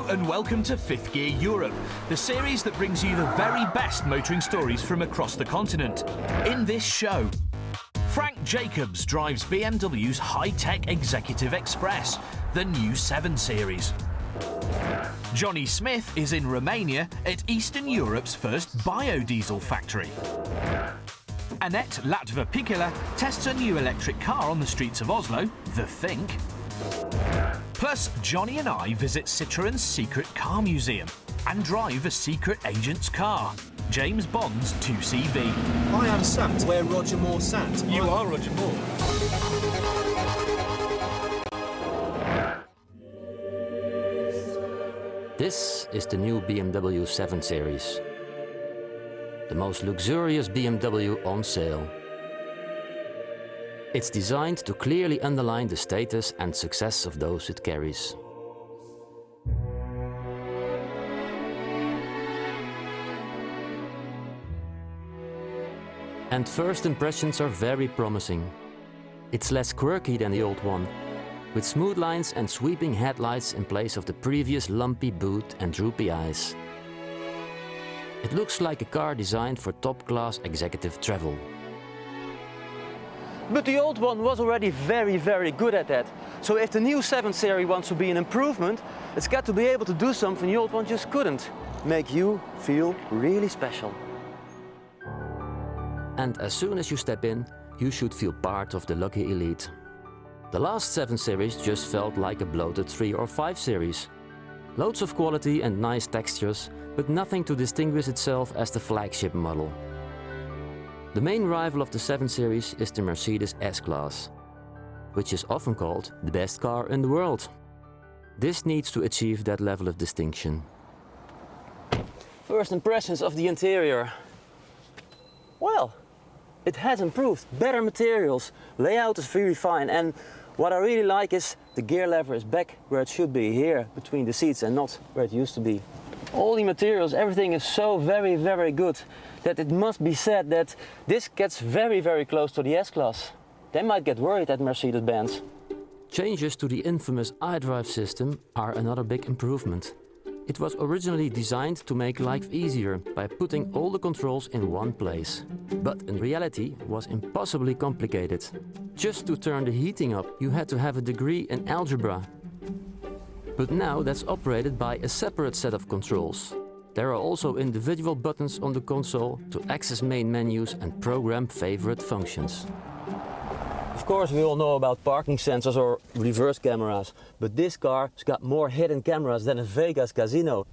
and welcome to Fifth Gear Europe, the series that brings you the very best motoring stories from across the continent. In this show, Frank Jacobs drives BMW's high-tech Executive Express, the new 7 Series. Jonny Smith is in Romania at Eastern Europe's first biodiesel factory. Anette Latva-Piikkila tests a new electric car on the streets of Oslo, the Think. Plus, Jonny and I visit Citroen's secret car museum and drive a secret agent's car, James Bond's 2CV. I am sat where Roger Moore sat. You are Roger Moore. This is the new BMW 7 Series. The most luxurious BMW on sale. It's designed to clearly underline the status and success of those it carries. And first impressions are very promising. It's less quirky than the old one, with smooth lines and sweeping headlights in place of the previous lumpy boot and droopy eyes. It looks like a car designed for top-class executive travel. But the old one was already very good at that. So if the new 7 Series wants to be an improvement, it's got to be able to do something the old one just couldn't. Make you feel really special. And as soon as you step in, you should feel part of the lucky elite. The last 7 Series just felt like a bloated 3 or 5 Series. Loads of quality and nice textures, but nothing to distinguish itself as the flagship model. The main rival of the 7 Series is the Mercedes S-Class, which is often called the best car in the world. This needs to achieve that level of distinction. First impressions of the interior. Well, it has improved. Better materials, layout is very fine, and what I really like is the gear lever is back where it should be, here between the seats and not where it used to be. All the materials, everything is so very good that it must be said that this gets very close to the S-Class. They might get worried at Mercedes-Benz. Changes to the infamous iDrive system are another big improvement. It was originally designed to make life easier by putting all the controls in one place. But in reality was impossibly complicated. Just to turn the heating up, you had to have a degree in algebra. But now that's operated by a separate set of controls. There are also individual buttons on the console to access main menus and program favorite functions. Of course, we all know about parking sensors or reverse cameras, but this car's got more hidden cameras than a Vegas casino.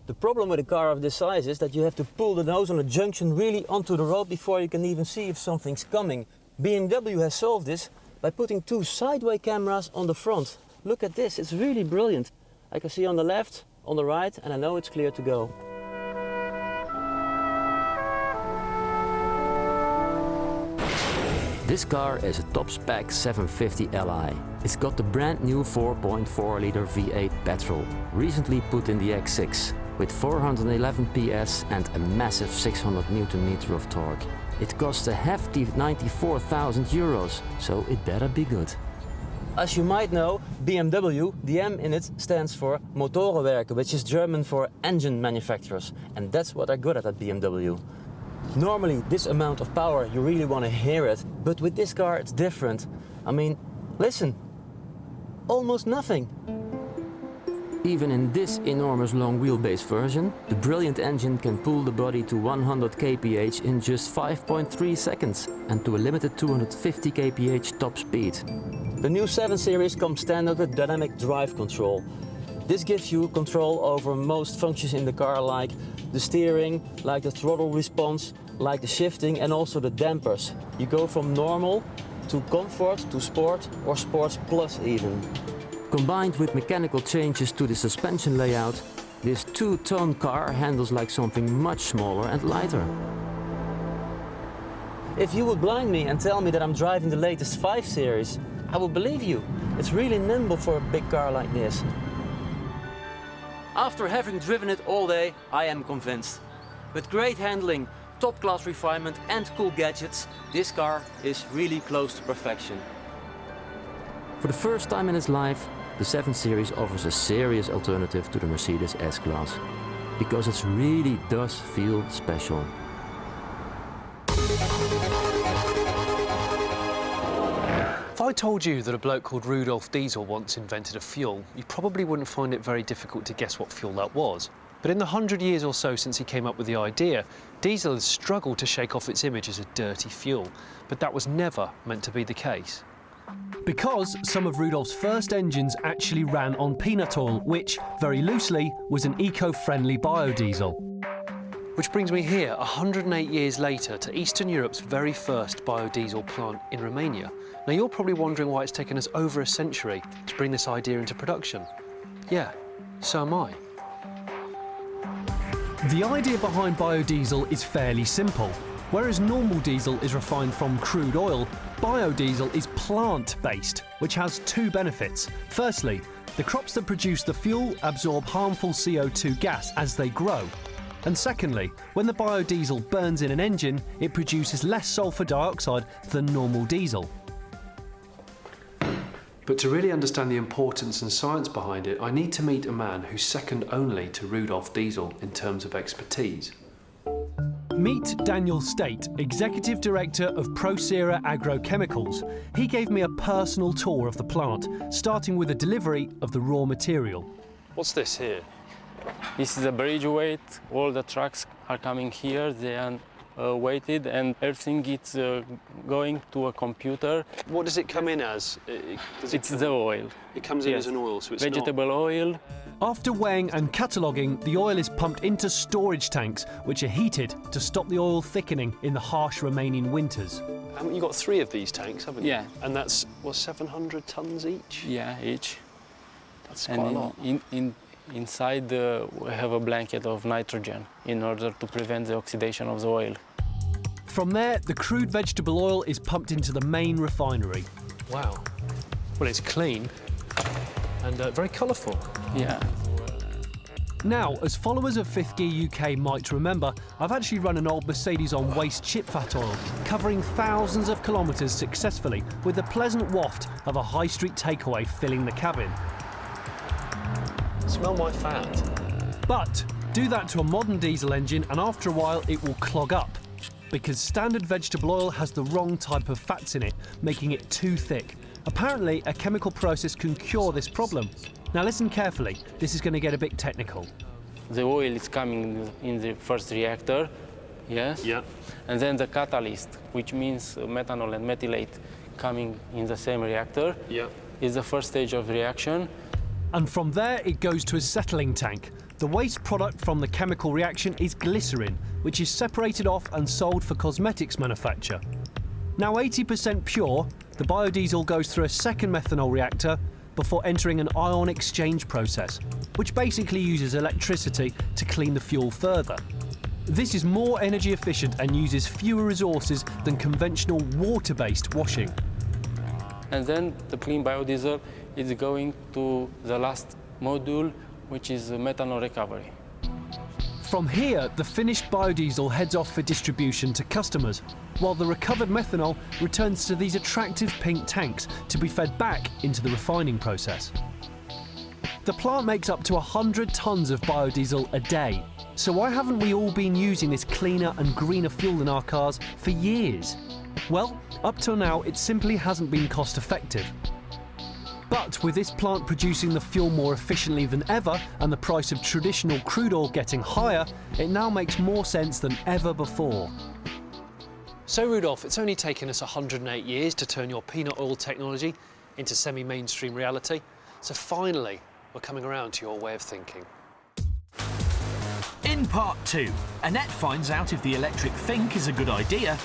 The problem with a car of this size is that you have to pull the nose on a junction really onto the road before you can even see if something's coming. BMW has solved this by putting 2 sideway cameras on the front. Look at this, it's really brilliant. I can see on the left, on the right, and I know it's clear to go. This car is a top-spec 750 Li. It's got the brand new 4.4-liter V8 petrol, recently put in the X6, with 411 PS and a massive 600 Nm of torque. It costs a hefty 94,000 euros, so it better be good. As you might know, BMW, the M in it stands for Motorenwerken, which is German for engine manufacturers, and that's what they're good at BMW. Normally, this amount of power, you really want to hear it, but with this car it's different. I mean, listen, almost nothing. Even in this enormous long wheelbase version, the brilliant engine can pull the body to 100 kph in just 5.3 seconds and to a limited 250 kph top speed. The new 7 Series comes standard with dynamic drive control. This gives you control over most functions in the car, like the steering, like the throttle response, like the shifting and also the dampers. You go from normal to comfort to sport or sports plus even. Combined with mechanical changes to the suspension layout, this 2-ton car handles like something much smaller and lighter. If you would blind me and tell me that I'm driving the latest 5 Series, I would believe you. It's really nimble for a big car like this. After having driven it all day, I am convinced. With great handling, top-class refinement and cool gadgets, this car is really close to perfection. For the first time in its life, the 7 Series offers a serious alternative to the Mercedes S-Class, because it really does feel special. If I told you that a bloke called Rudolf Diesel once invented a fuel, you probably wouldn't find it very difficult to guess what fuel that was. But in the 100 years or so since he came up with the idea, diesel has struggled to shake off its image as a dirty fuel. But that was never meant to be the case. Because some of Rudolf's first engines actually ran on peanut oil, which, very loosely, was an eco-friendly biodiesel. Which brings me here, 108 years later, to Eastern Europe's very first biodiesel plant in Romania. Now, you're probably wondering why it's taken us over a century to bring this idea into production. Yeah, so am I. The idea behind biodiesel is fairly simple. Whereas normal diesel is refined from crude oil, biodiesel is plant-based, which has 2 benefits. Firstly, the crops that produce the fuel absorb harmful CO2 gas as they grow. And secondly, when the biodiesel burns in an engine, it produces less sulfur dioxide than normal diesel. But to really understand the importance and science behind it, I need to meet a man who's second only to Rudolf Diesel in terms of expertise. Meet Daniel State, Executive Director of Procera Agrochemicals. He gave me a personal tour of the plant, starting with a delivery of the raw material. What's this here? This is a bridge weight. All the trucks are coming here. They are weighted, and everything is going to a computer. What does it come in as? It's the oil. It comes in Yes. as an oil, so it's Vegetable oil. After weighing and cataloguing, the oil is pumped into storage tanks, which are heated to stop the oil thickening in the harsh Romanian winters. You've got 3 of these tanks, haven't you? Yeah. And that's, 700 tonnes each? Yeah, each. That's And quite a lot. inside we have a blanket of nitrogen in order to prevent the oxidation of the oil. From there, the crude vegetable oil is pumped into the main refinery. Wow. Well, it's clean and very colourful. Yeah. Now, as followers of 5th Gear UK might remember, I've actually run an old Mercedes on waste chip fat oil, covering thousands of kilometres successfully, with the pleasant waft of a high street takeaway filling the cabin. Smell my fat. But do that to a modern diesel engine and after a while it will clog up, because standard vegetable oil has the wrong type of fats in it, making it too thick. Apparently, a chemical process can cure this problem. Now listen carefully, this is going to get a bit technical. The oil is coming in the first reactor, yes? Yeah. And then the catalyst, which means methanol and methylate, coming in the same reactor, Yeah. is the first stage of reaction. And from there it goes to a settling tank. The waste product from the chemical reaction is glycerin, which is separated off and sold for cosmetics manufacture. Now 80% pure, the biodiesel goes through a second methanol reactor before entering an ion exchange process, which basically uses electricity to clean the fuel further. This is more energy efficient and uses fewer resources than conventional water-based washing. And then the clean biodiesel is going to the last module, which is methanol recovery. From here, the finished biodiesel heads off for distribution to customers, while the recovered methanol returns to these attractive pink tanks to be fed back into the refining process. The plant makes up to 100 tonnes of biodiesel a day, so why haven't we all been using this cleaner and greener fuel in our cars for years? Well, up till now it simply hasn't been cost effective. But with this plant producing the fuel more efficiently than ever and the price of traditional crude oil getting higher, it now makes more sense than ever before. So, Rudolf, it's only taken us 108 years to turn your peanut oil technology into semi-mainstream reality. So finally, we're coming around to your way of thinking. In part 2, Annette finds out if the electric think is a good idea,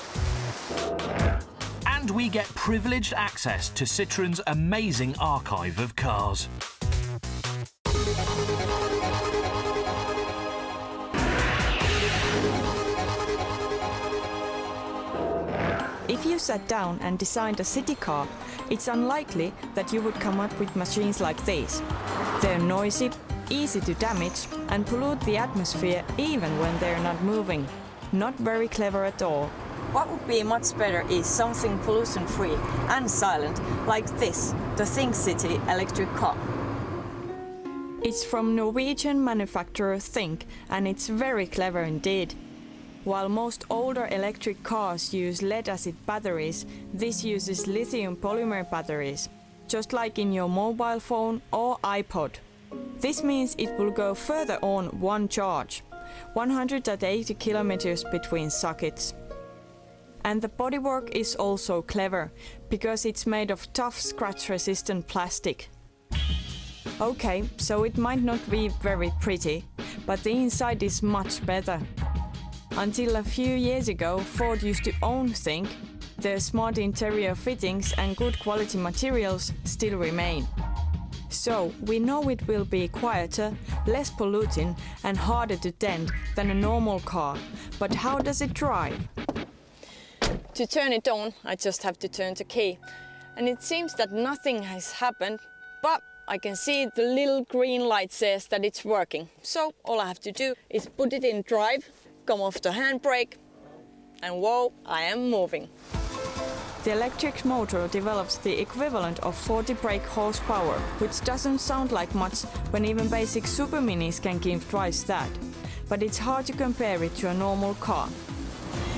and we get privileged access to Citroen's amazing archive of cars. If you sat down and designed a city car, it's unlikely that you would come up with machines like these. They're noisy, easy to damage, and pollute the atmosphere even when they're not moving. Not very clever at all. What would be much better is something pollution-free and silent, like this, the Think City electric car. It's from Norwegian manufacturer Think, and it's very clever indeed. While most older electric cars use lead-acid batteries, this uses lithium polymer batteries, just like in your mobile phone or iPod. This means it will go further on one charge, 180 kilometers between sockets. And the bodywork is also clever, because it's made of tough scratch-resistant plastic. Okay, so it might not be very pretty, but the inside is much better. Until a few years ago, Ford used to own Think. Their smart interior fittings and good quality materials still remain. So, we know it will be quieter, less polluting and harder to dent than a normal car. But how does it drive? To turn it on, I just have to turn the key. And it seems that nothing has happened, but I can see the little green light says that it's working. So all I have to do is put it in drive, come off the handbrake, and whoa, I am moving. The electric motor develops the equivalent of 40 brake horsepower, which doesn't sound like much when even basic super minis can give twice that. But it's hard to compare it to a normal car.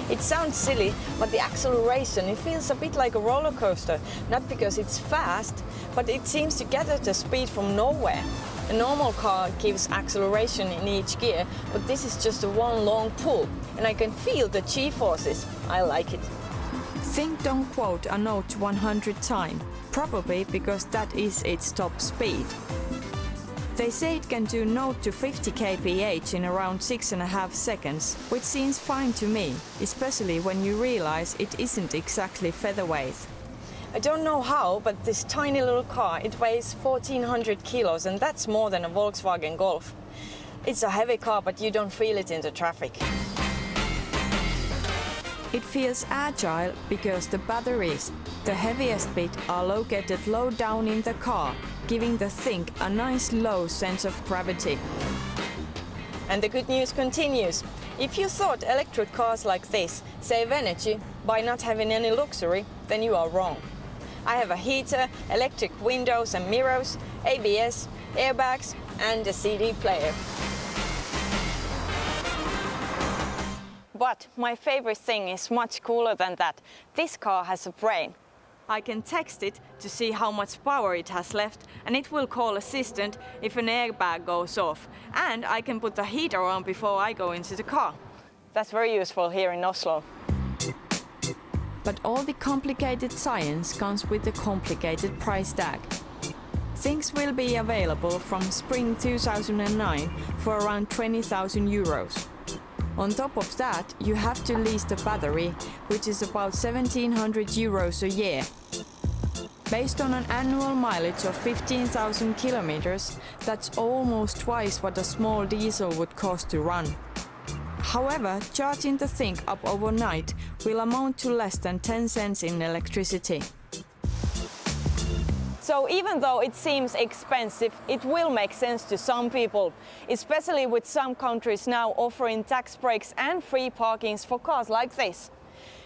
It sounds silly, but the acceleration, it feels a bit like a roller coaster. Not because it's fast, but it seems to gather the speed from nowhere. A normal car gives acceleration in each gear, but this is just a one long pull, and I can feel the G-forces. I like it. Think don't quote a note 100 times, probably because that is its top speed. They say it can do 0 to 50 kph in around 6.5 seconds, which seems fine to me, especially when you realize it isn't exactly featherweight. I don't know how, but this tiny little car, it weighs 1400 kilos, and that's more than a Volkswagen Golf. It's a heavy car, but you don't feel it in the traffic. It feels agile because the batteries, the heaviest bit, are located low down in the car, giving the Think a nice low sense of gravity. And the good news continues. If you thought electric cars like this save energy by not having any luxury, then you are wrong. I have a heater, electric windows and mirrors, ABS, airbags, and a CD player. But my favorite thing is much cooler than that. This car has a brain. I can text it to see how much power it has left, and it will call assistant if an airbag goes off. And I can put the heater on before I go into the car. That's very useful here in Oslo. But all the complicated science comes with a complicated price tag. Things will be available from spring 2009 for around 20,000 euros. On top of that, you have to lease the battery, which is about 1,700 euros a year. Based on an annual mileage of 15,000 kilometers, that's almost twice what a small diesel would cost to run. However, charging the Think up overnight will amount to less than 10 cents in electricity. So even though it seems expensive, it will make sense to some people, especially with some countries now offering tax breaks and free parkings for cars like this.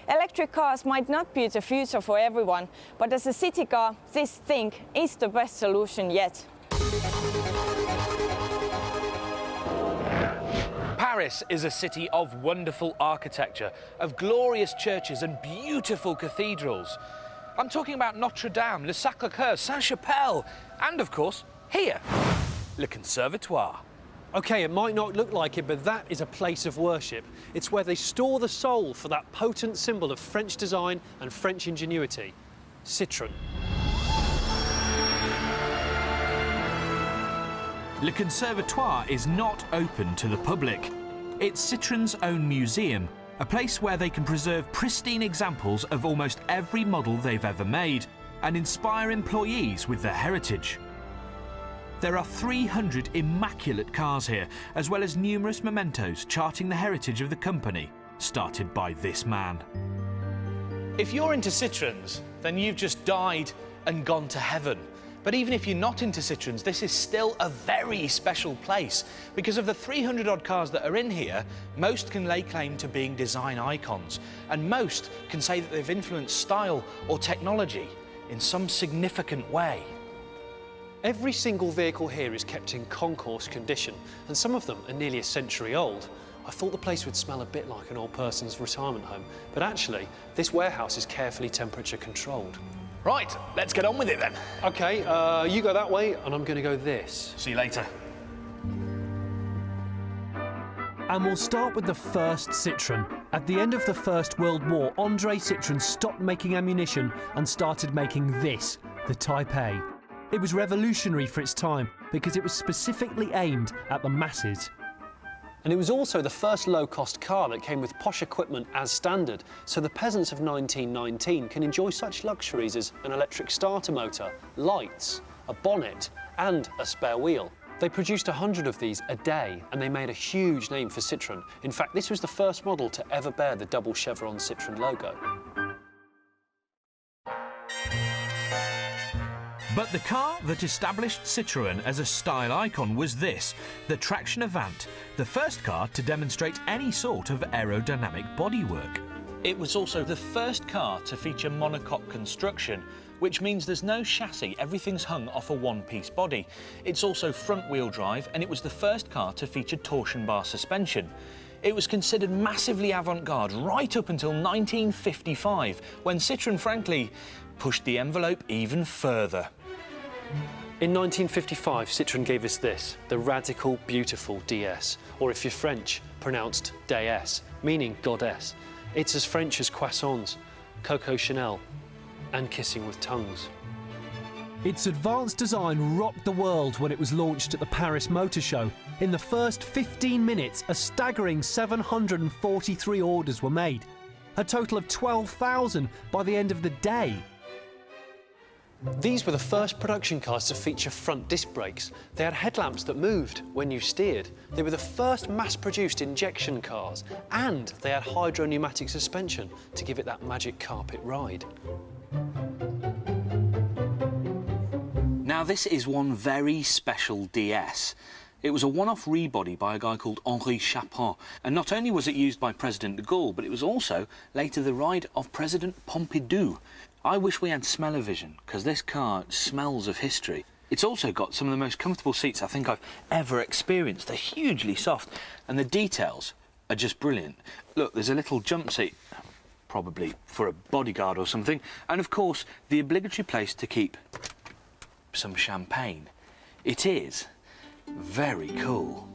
Electric cars might not be the future for everyone, but as a city car, this Think is the best solution yet. Paris is a city of wonderful architecture, of glorious churches and beautiful cathedrals. I'm talking about Notre Dame, Le Sacré-Cœur, Saint-Chapelle, and of course, here, Le Conservatoire. OK, it might not look like it, but that is a place of worship. It's where they store the soul for that potent symbol of French design and French ingenuity, Citroen. Le Conservatoire is not open to the public. It's Citroen's own museum, a place where they can preserve pristine examples of almost every model they've ever made and inspire employees with their heritage. There are 300 immaculate cars here, as well as numerous mementos charting the heritage of the company, started by this man. If you're into Citroens, then you've just died and gone to heaven. But even if you're not into Citroens, this is still a very special place. Because of the 300-odd cars that are in here, most can lay claim to being design icons, and most can say that they've influenced style or technology in some significant way. Every single vehicle here is kept in concourse condition, and some of them are nearly a century old. I thought the place would smell a bit like an old person's retirement home, but actually, this warehouse is carefully temperature controlled. Right, let's get on with it then. OK, you go that way, and I'm going to go this. See you later. And we'll start with the first Citroen. At the end of the First World War, André Citroen stopped making ammunition and started making this, the Type A. It was revolutionary for its time because it was specifically aimed at the masses. And it was also the first low-cost car that came with posh equipment as standard, so the peasants of 1919 can enjoy such luxuries as an electric starter motor, lights, a bonnet and a spare wheel. They produced 100 of these a day, and they made a huge name for Citroen. In fact, this was the first model to ever bear the double chevron Citroen logo. But the car that established Citroën as a style icon was this, the Traction Avant, the first car to demonstrate any sort of aerodynamic bodywork. It was also the first car to feature monocoque construction, which means there's no chassis, everything's hung off a one-piece body. It's also front-wheel drive, and it was the first car to feature torsion bar suspension. It was considered massively avant-garde right up until 1955, when Citroën, frankly, pushed the envelope even further. In 1955, Citroën gave us this, the radical, beautiful DS, or if you're French, pronounced déesse, meaning goddess. It's as French as croissants, Coco Chanel, and kissing with tongues. Its advanced design rocked the world when it was launched at the Paris Motor Show. In the first 15 minutes, a staggering 743 orders were made, a total of 12,000 by the end of the day. These were the first production cars to feature front disc brakes. They had headlamps that moved when you steered. They were the first mass-produced injection cars, and they had hydro-pneumatic suspension to give it that magic carpet ride. Now this is one very special DS. It was a one-off rebody by a guy called Henri Chapin, and not only was it used by President de Gaulle, but it was also later the ride of President Pompidou. I wish we had smell-o-vision, because this car smells of history. It's also got some of the most comfortable seats I think I've ever experienced. They're hugely soft, and the details are just brilliant. Look, there's a little jump seat, probably for a bodyguard or something, and of course, the obligatory place to keep some champagne. It is very cool.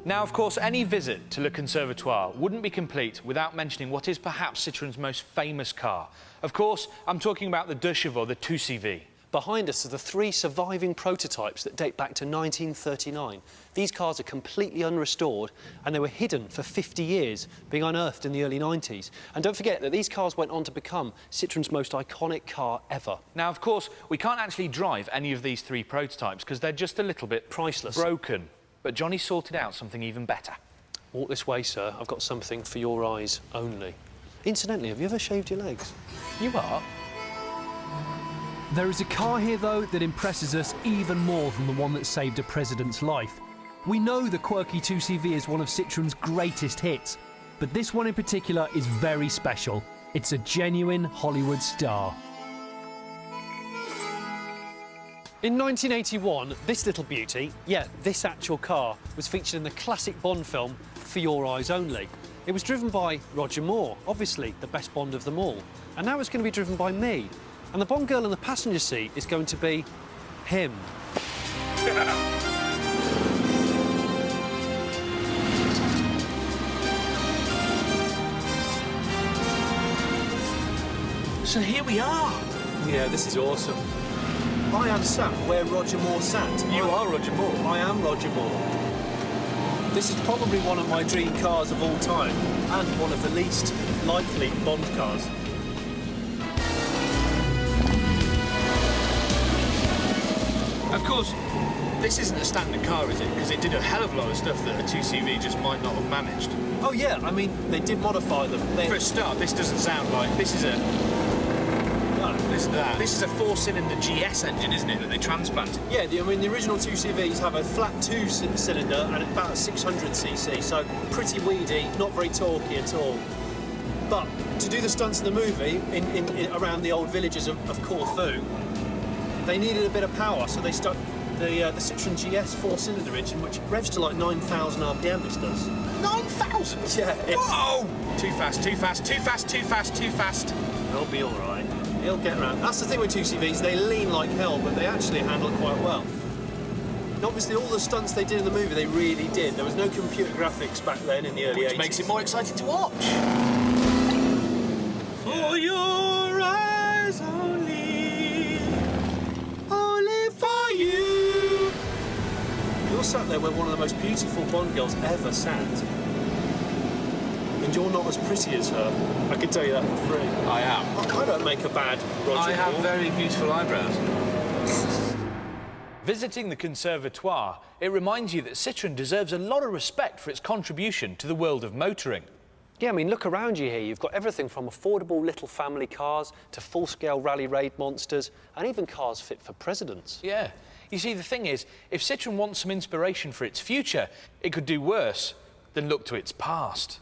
Now, of course, any visit to Le Conservatoire wouldn't be complete without mentioning what is perhaps Citroën's most famous car. Of course, I'm talking about the Deux Chevaux, the 2CV. Behind us are the 3 surviving prototypes that date back to 1939. These cars are completely unrestored, and they were hidden for 50 years, being unearthed in the early 90s. And don't forget that these cars went on to become Citroën's most iconic car ever. Now, of course, we can't actually drive any of these 3 prototypes because they're just a little bit priceless, broken. But Johnny sorted out something even better. Walk this way, sir. I've got something for your eyes only. Incidentally, have you ever shaved your legs? You are? There is a car here, though, that impresses us even more than the one that saved a president's life. We know the quirky 2CV is one of Citroën's greatest hits, but this one in particular is very special. It's a genuine Hollywood star. In 1981, this little beauty, this actual car, was featured in the classic Bond film For Your Eyes Only. It was driven by Roger Moore, obviously the best Bond of them all. And now it's going to be driven by me. And the Bond girl in the passenger seat is going to be him. So here we are. Yeah, this is awesome. I am sat where Roger Moore sat. You are Roger Moore. I am Roger Moore. This is probably one of my dream cars of all time, and one of the least likely Bond cars. Of course, this isn't a standard car, is it? Because it did a hell of a lot of stuff that a 2CV just might not have managed. Oh yeah, I mean, they did modify them. For a start, this doesn't sound like... This is a... No, listen to that. This is a four-cylinder GS engine, isn't it, that they transplanted? Yeah, I mean, the original 2CVs have a flat two-cylinder and about 600cc, so pretty weedy, not very torquey at all. But to do the stunts in the movie, in around the old villages of Corfu, they needed a bit of power, so they stuck the Citroen GS four-cylinder engine, which revs to like 9,000 RPM, this does. 9,000? Yeah. Whoa! Too fast, too fast, too fast, too fast, too fast. He'll be all right. He'll get around. That's the thing with 2CVs, they lean like hell, but they actually handle it quite well. And obviously, all the stunts they did in the movie, they really did. There was no computer graphics back then in the early 80s. Which makes it more exciting to watch. For your eyes only for you. You're sat there where one of the most beautiful Bond girls ever sat. And you're not as pretty as her. I can tell you that for free. I am. I don't make a bad Roger I have Moore. very beautiful eyebrows. Visiting the Conservatoire, it reminds you that Citroen deserves a lot of respect for its contribution to the world of motoring. Yeah, I mean, look around you here. You've got everything from affordable little family cars to full-scale rally raid monsters and even cars fit for presidents. Yeah. You see, the thing is, if Citroen wants some inspiration for its future, it could do worse than look to its past.